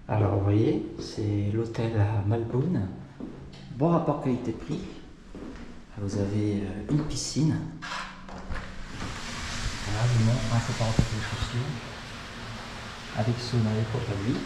Alors vous voyez, c'est l'hôtel à Malbourne. Bon rapport qualité-prix. Vous avez une piscine. Voilà, je vous montre, faut pas rentrer les chaussures. Avec sauna et compagnie.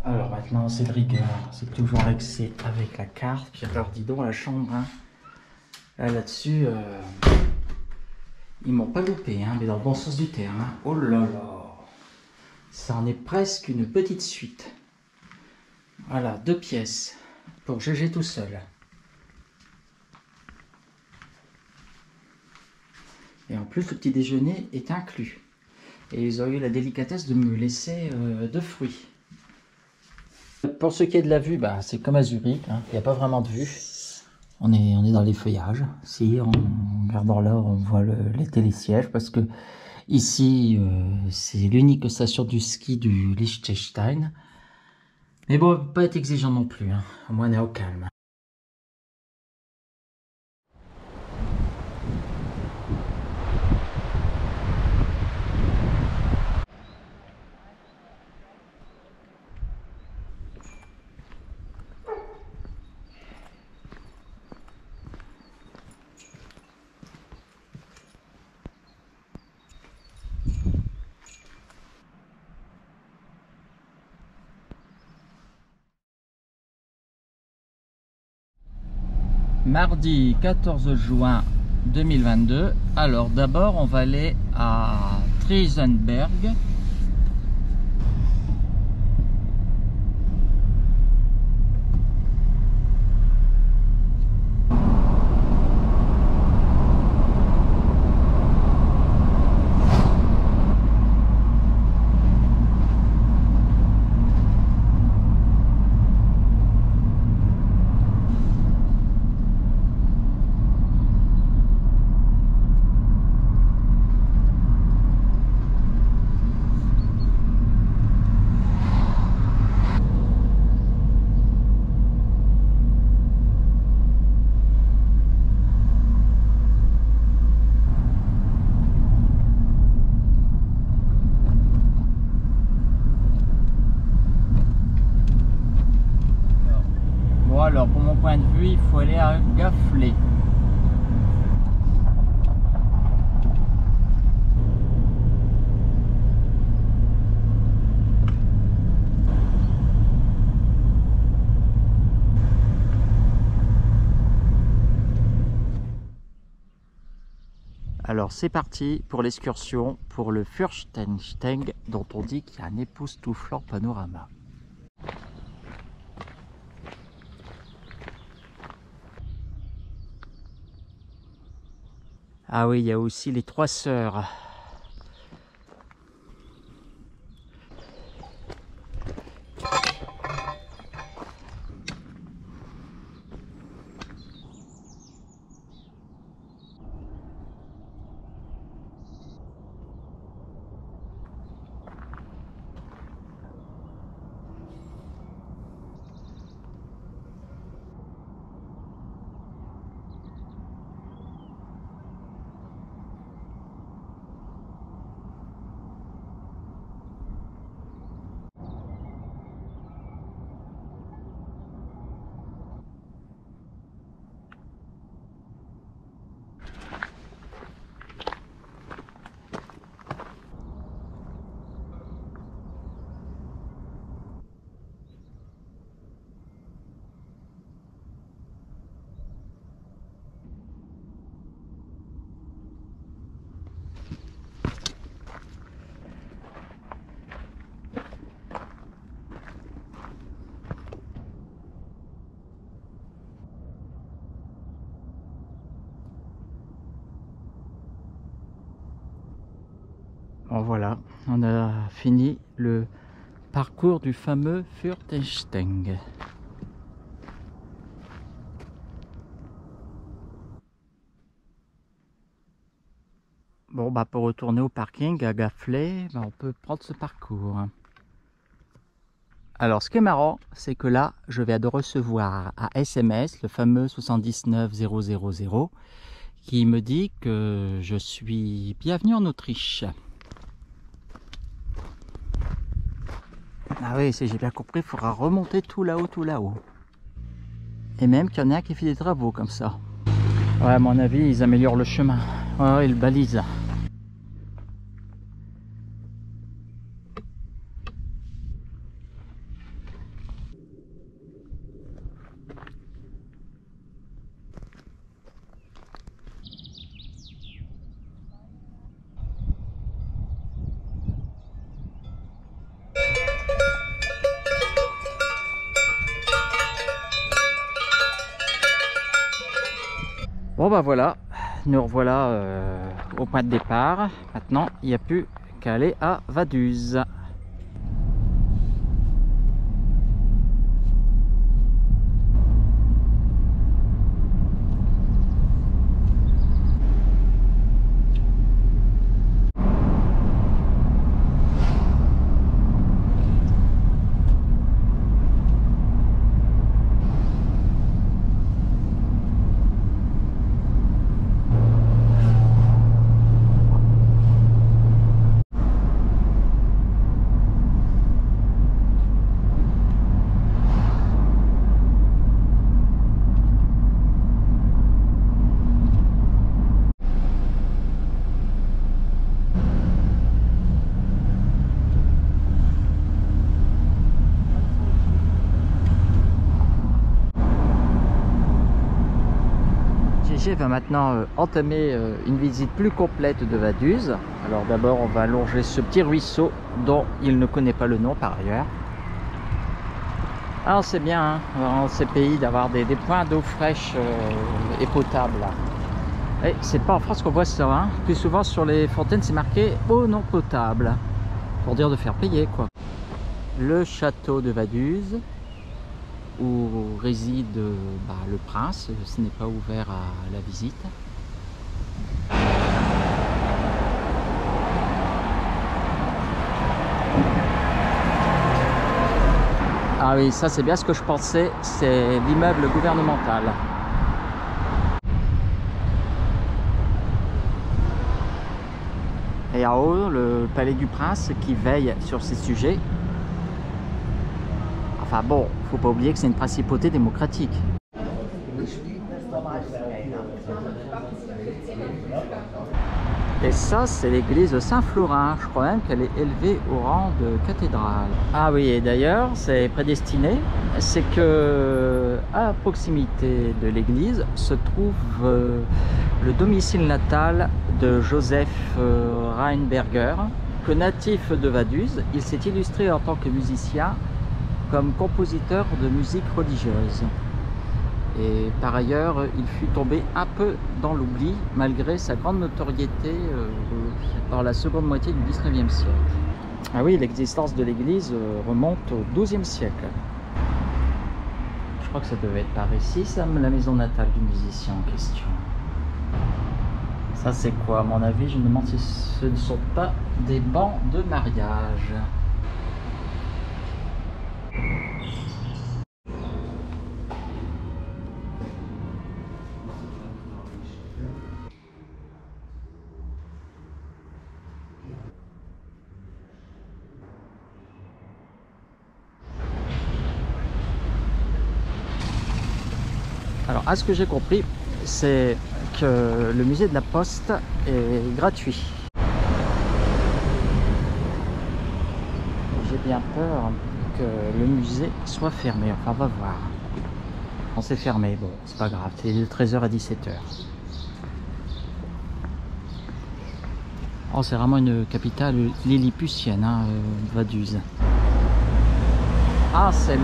Alors maintenant c'est de rigueur, c'est toujours accès avec la carte. Puis alors dis donc la chambre, hein. Là-dessus, ils m'ont pas loupé, hein, mais dans le bon sens du terme. Hein. Oh là là, ça en est presque une petite suite. Voilà, 2 pièces pour GG tout seul. Et en plus le petit déjeuner est inclus. Et ils ont eu la délicatesse de me laisser 2 fruits. Pour ce qui est de la vue, bah, c'est comme à Zurich, hein. Il n'y a pas vraiment de vue. On est dans les feuillages. Si, en regardant là, on voit les télésièges parce que ici, c'est l'unique station du ski du Liechtenstein. Mais bon, pas être exigeant non plus, hein. Au moins on est au calme. Mardi 14 juin 2022. Alors d'abord on va aller à Triesenberg. Bon alors pour mon point de vue, il faut aller à Gaffelé. Alors c'est parti pour l'excursion pour le Fürstensteig dont on dit qu'il y a un époustouflant panorama. Ah oui, il y a aussi les 3 sœurs. Bon voilà, on a fini le parcours du fameux Fürstensteig. Bon, bah pour retourner au parking à Gaffelet, bah, on peut prendre ce parcours. Alors, ce qui est marrant, c'est que là, je viens de recevoir un SMS, le fameux 79000, qui me dit que je suis bienvenu en Autriche. Ah oui, si j'ai bien compris, il faudra remonter tout là-haut, tout là-haut. Et même qu'il y en a un qui fait des travaux comme ça. Ouais, à mon avis, ils améliorent le chemin. Ouais, ils balisent. Bon bah voilà, nous revoilà au point de départ. Maintenant, il n'y a plus qu'à aller à Vaduz. GG va maintenant entamer une visite plus complète de Vaduz. Alors d'abord on va longer ce petit ruisseau dont il ne connaît pas le nom par ailleurs. Alors c'est bien hein, dans ces pays d'avoir des points d'eau fraîche et potable. Et c'est pas en France qu'on voit ça, hein. Plus souvent sur les fontaines c'est marqué eau non potable, pour dire de faire payer quoi. Le château de Vaduz, où réside le prince, ce n'est pas ouvert à la visite. Ah oui, ça c'est bien ce que je pensais, c'est l'immeuble gouvernemental. Et en haut, le palais du prince qui veille sur ces sujets. Enfin bon, faut pas oublier que c'est une principauté démocratique. Et ça, c'est l'église de Saint-Florin. Je crois même qu'elle est élevée au rang de cathédrale. Ah oui, et d'ailleurs, c'est prédestiné. C'est que à proximité de l'église se trouve le domicile natal de Joseph Rheinberger. Que natif de Vaduz, il s'est illustré en tant que musicien comme compositeur de musique religieuse. Et par ailleurs, il fut tombé un peu dans l'oubli malgré sa grande notoriété dans la seconde moitié du 19e siècle. Ah oui, l'existence de l'église remonte au XIIe siècle. Je crois que ça devait être par ici, ça, la maison natale du musicien en question. Ça c'est quoi à mon avis? Je me demande si ce ne sont pas des bancs de mariage. Alors, à ce que j'ai compris, c'est que le musée de la Poste est gratuit. J'ai bien peur que le musée soit fermé. Enfin, on va voir. On s'est fermé, bon, c'est pas grave, c'est de 13h à 17h. Oh, c'est vraiment une capitale lilliputienne, hein, Vaduz. Ah, c'est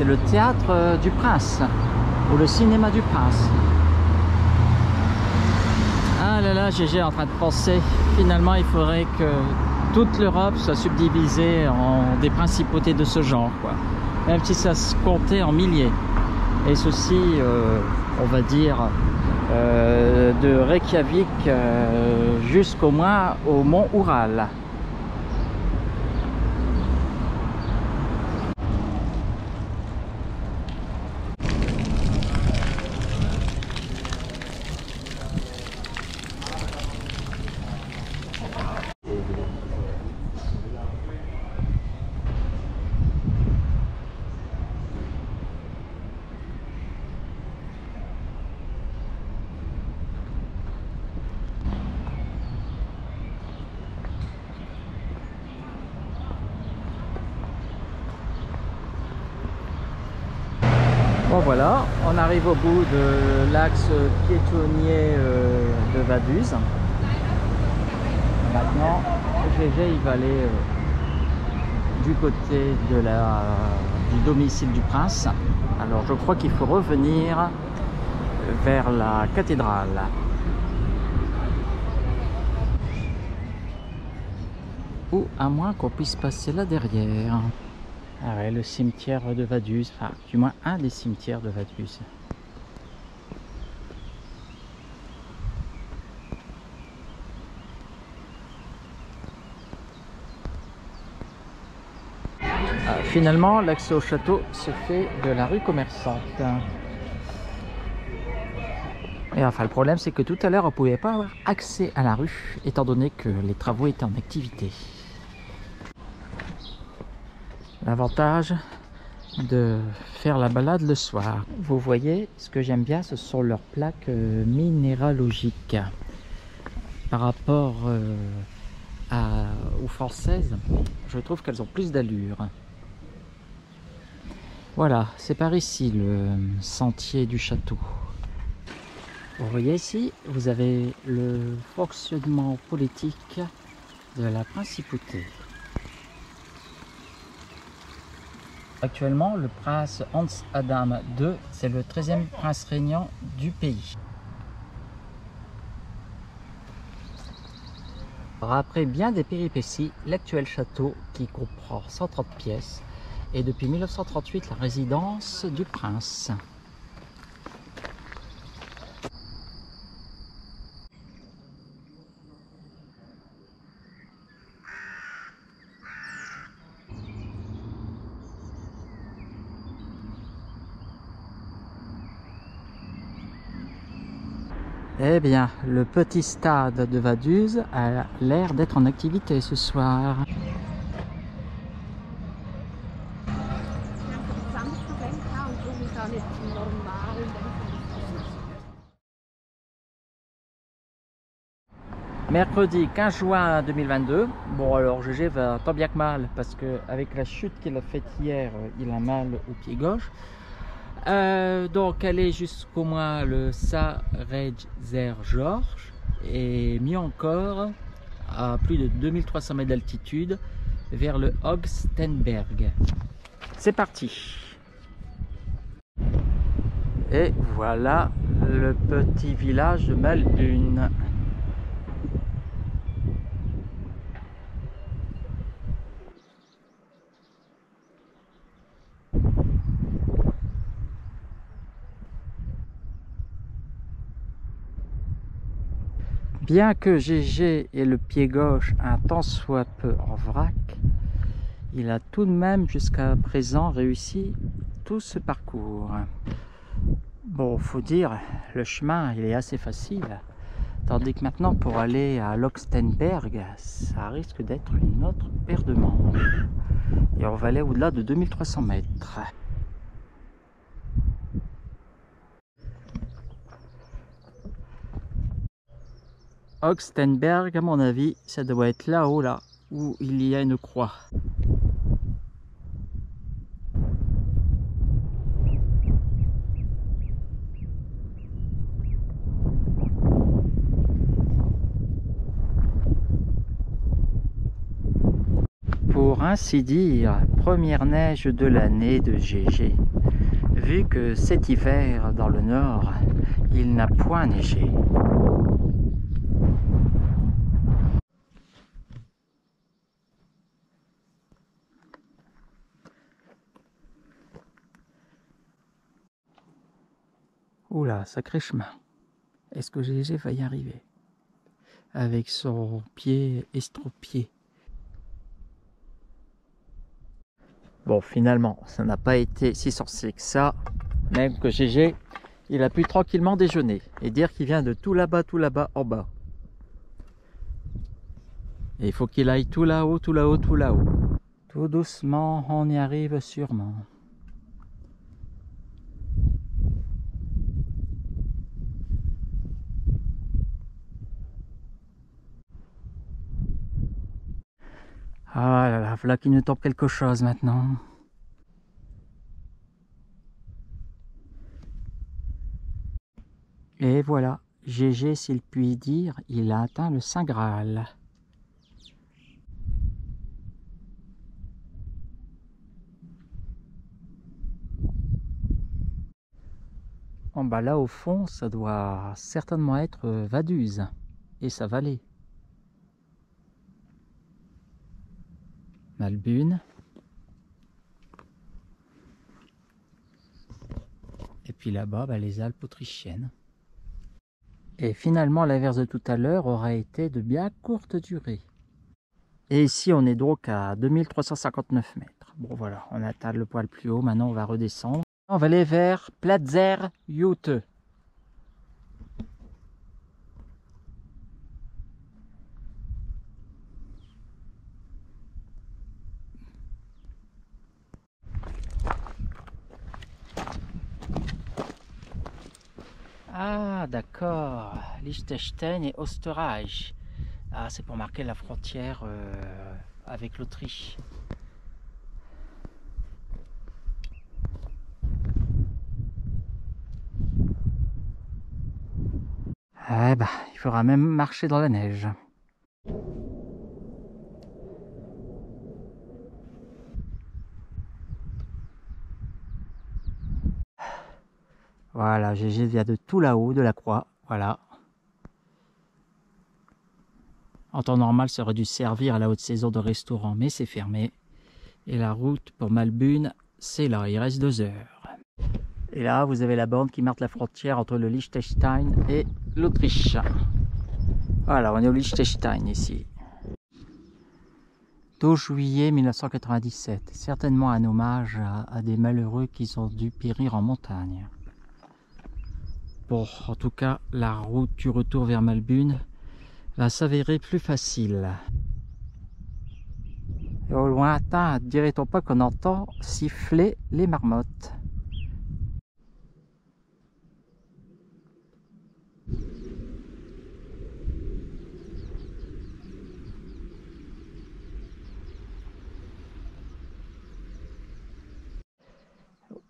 le théâtre du Prince, ou le cinéma du Prince. Ah là là, GG est en train de penser, finalement il faudrait que toute l'Europe soit subdivisée en des principautés de ce genre, quoi. Même si ça se comptait en milliers. Et ceci, on va dire, de Reykjavik jusqu'au moins au mont Oural. Bon voilà, on arrive au bout de l'axe piétonnier de Vaduz. Maintenant, GG il va aller du côté de du domicile du prince. Alors je crois qu'il faut revenir vers la cathédrale. Ou à moins qu'on puisse passer là derrière. Ah ouais, le cimetière de Vaduz, enfin du moins un des cimetières de Vaduz. Finalement, l'accès au château se fait de la rue commerçante. Et enfin, le problème, c'est que tout à l'heure, on ne pouvait pas avoir accès à la rue, étant donné que les travaux étaient en activité. L'avantage de faire la balade le soir. Vous voyez, ce que j'aime bien, ce sont leurs plaques minéralogiques. Par rapport aux françaises, je trouve qu'elles ont plus d'allure. Voilà, c'est par ici le sentier du château. Vous voyez ici, vous avez le fonctionnement politique de la principauté. Actuellement, le prince Hans Adam II, c'est le 13e prince régnant du pays. Alors après bien des péripéties, l'actuel château, qui comprend 130 pièces, est depuis 1938 la résidence du prince. Eh bien, le petit stade de Vaduz a l'air d'être en activité ce soir. Mercredi 15 juin 2022. Bon alors GG va tant bien que mal parce que avec la chute qu'il a faite hier, il a mal au pied gauche. Donc aller jusqu'au moins le Sa-Rejzer George et mieux encore à plus de 2300 mètres d'altitude vers le Hogstenberg. C'est parti. Et voilà le petit village de Mulhdun. Bien que GG ait le pied gauche un tant soit peu en vrac, il a tout de même jusqu'à présent réussi tout ce parcours. Bon, faut dire, le chemin il est assez facile, tandis que maintenant pour aller à Hogstenberg, ça risque d'être une autre paire de manches. Et on va aller au-delà de 2300 mètres. Hogstenberg, à mon avis, ça doit être là-haut, là, où il y a une croix. Pour ainsi dire, première neige de l'année de GG, vu que cet hiver dans le nord, il n'a point neigé. Oula, sacré chemin. Est-ce que GG va y arriver? Avec son pied estropié. Bon, finalement, ça n'a pas été si sorcier que ça. Même que GG, il a pu tranquillement déjeuner. Et dire qu'il vient de tout là-bas en bas. Et il faut qu'il aille tout là-haut, tout là-haut, tout là-haut. Tout doucement, on y arrive sûrement. Ah là là, voilà qu'il nous tombe quelque chose maintenant. Et voilà, GG, s'il puis dire, il a atteint le Saint Graal. En bas là au fond, ça doit certainement être Vaduz et sa vallée. Malbune. Et puis là-bas, les Alpes autrichiennes. Et finalement, l'averse de tout à l'heure aura été de bien courte durée. Et ici, on est donc à 2359 mètres. Bon voilà, on atteint le poil plus haut, maintenant on va redescendre. On va aller vers Platzer Jute. Ah d'accord, Liechtenstein et Österreich. Ah, c'est pour marquer la frontière avec l'Autriche. Eh ben, il faudra même marcher dans la neige. Voilà, GG vient de tout là-haut, de la croix, voilà. En temps normal, ça aurait dû servir à la haute saison de restaurant, mais c'est fermé. Et la route pour Malbune, c'est là, il reste 2 heures. Et là, vous avez la bande qui marque la frontière entre le Liechtenstein et l'Autriche. Voilà, on est au Liechtenstein ici. 12 juillet 1997, certainement un hommage à des malheureux qui ont dû périr en montagne. Bon, en tout cas, la route du retour vers Malbune va s'avérer plus facile. Et au lointain, dirait-on pas qu'on entend siffler les marmottes?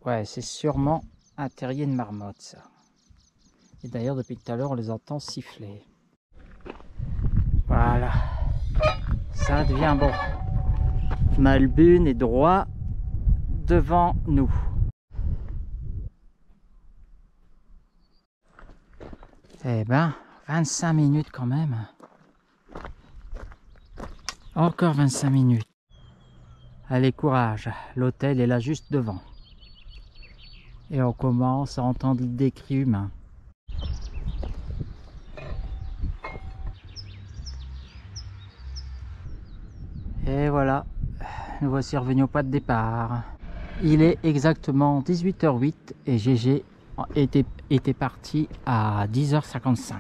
Ouais, c'est sûrement un terrier de marmotte, ça. Et d'ailleurs, depuis tout à l'heure, on les entend siffler. Voilà. Ça devient bon. Malbune est droit devant nous. Eh ben, 25 minutes quand même. Encore 25 minutes. Allez, courage. L'hôtel est là juste devant. Et on commence à entendre des cris humains. Et voilà, nous voici revenus au point de départ. Il est exactement 18h08 et GG était parti à 10h55.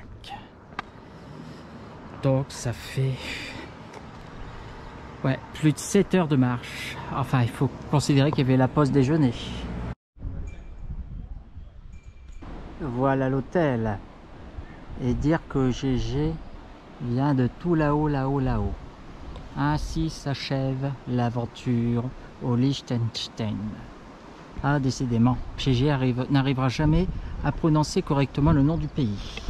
Donc ça fait plus de 7 heures de marche. Enfin, il faut considérer qu'il y avait la pause déjeuner. Voilà l'hôtel. Et dire que GG vient de tout là-haut, là-haut, là-haut. Ainsi s'achève l'aventure au Liechtenstein. Ah, décidément, GG n'arrivera jamais à prononcer correctement le nom du pays.